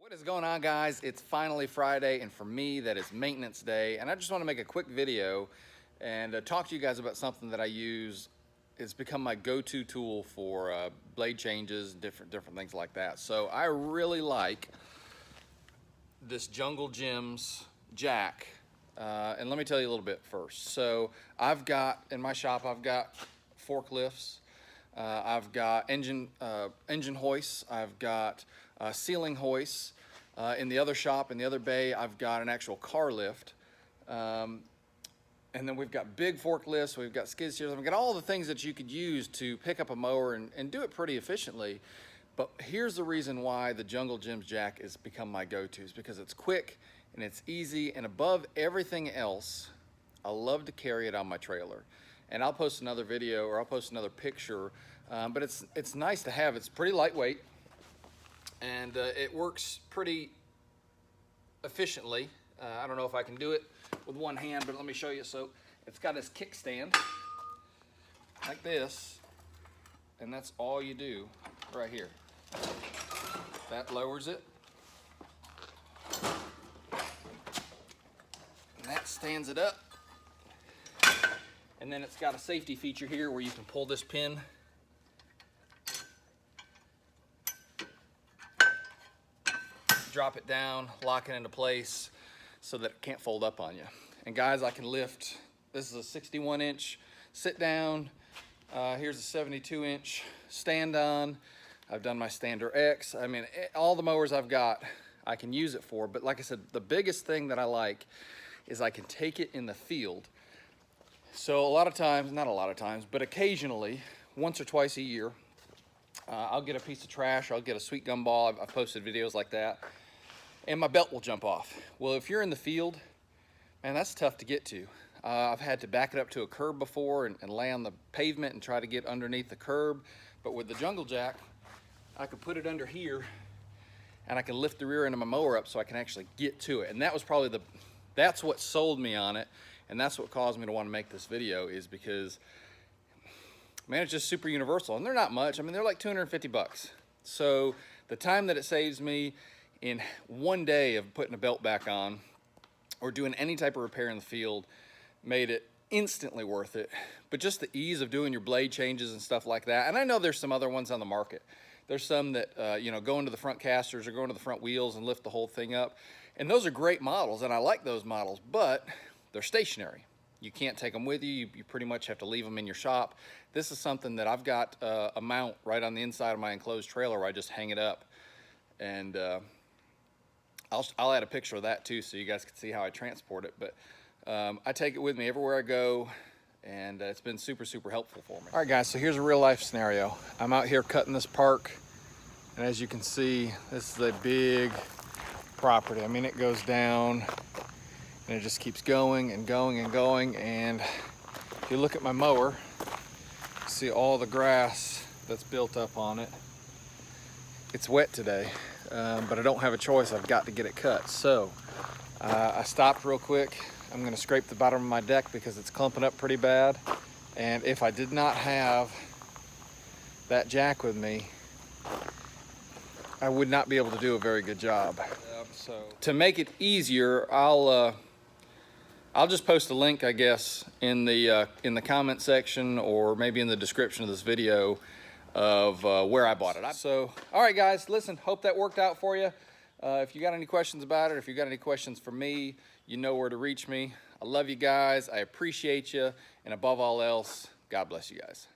What is going on, guys? It's finally Friday, and for me that is maintenance day, and I just want to make a quick video and talk to you guys about something that I use. It's become my go-to tool for blade changes, different things like that. So I really like this Jungle Gyms jack, and let me tell you a little bit first. So I've got in my shop, I've got forklifts, I've got engine hoists, I've got ceiling hoists. In the other shop, in the other bay, I've got an actual car lift. And then we've got big forklifts, we've got skid steers, we've got all the things that you could use to pick up a mower and do it pretty efficiently. But here's the reason why the Jungle Gyms jack has become my go-to, is because it's quick and it's easy, and above everything else, I love to carry it on my trailer. And I'll post another video or I'll post another picture, but it's nice to have. It's pretty lightweight, and it works pretty efficiently. I don't know if I can do it with one hand, but let me show you. So it's got this kickstand like this, and that's all you do right here. That lowers it, and that stands it up. And then it's got a safety feature here where you can pull this pin drop it down, lock it into place so that it can't fold up on you. And guys, I can lift, this is a 61 inch sit down, here's a 72 inch stand on. I've done my Stander X. I mean, all the mowers I've got, I can use it for. But like I said, the biggest thing that I like is I can take it in the field. So a lot of times, not a lot of times, but occasionally, once or twice a year, I'll get a piece of trash, or I'll get a sweet gum ball. I've posted videos like that, and my belt will jump off. Well, if you're in the field, man, that's tough to get to. I've had to back it up to a curb before and lay on the pavement and try to get underneath the curb. But with the Jungle Jack, I could put it under here, and I can lift the rear end of my mower up so I can actually get to it. And that was probably that's what sold me on it, and that's what caused me to want to make this video, is because, man, it's just super universal, and they're not much. I mean, they're like 250 bucks. So the time that it saves me in one day of putting a belt back on or doing any type of repair in the field made it instantly worth it. But just the ease of doing your blade changes and stuff like that. And I know there's some other ones on the market. There's some that, you know, go into the front casters or go into the front wheels and lift the whole thing up. And those are great models, and I like those models, but they're stationary. You can't take them with you. You pretty much have to leave them in your shop. This is something that I've got a mount right on the inside of my enclosed trailer where I just hang it up. And I'll add a picture of that too, so you guys can see how I transport it. But I take it with me everywhere I go, and it's been super helpful for me. All right, guys, so here's a real life scenario. I'm out here cutting this park, and as you can see, this is a big property. I mean, it goes down, and it just keeps going and going and going. And if you look at my mower, you see all the grass that's built up on it. It's wet today, but I don't have a choice. I've got to get it cut. So I stopped real quick. I'm gonna scrape the bottom of my deck because it's clumping up pretty bad. And if I did not have that jack with me, I would not be able to do a very good job. So to make it easier, I'll just post a link, I guess, in the comment section, or maybe in the description of this video, of where I bought it. So, all right, guys, listen, hope that worked out for you. If you got any questions about it, if you got any questions for me, you know where to reach me. I love you guys. I appreciate you. And above all else, God bless you guys.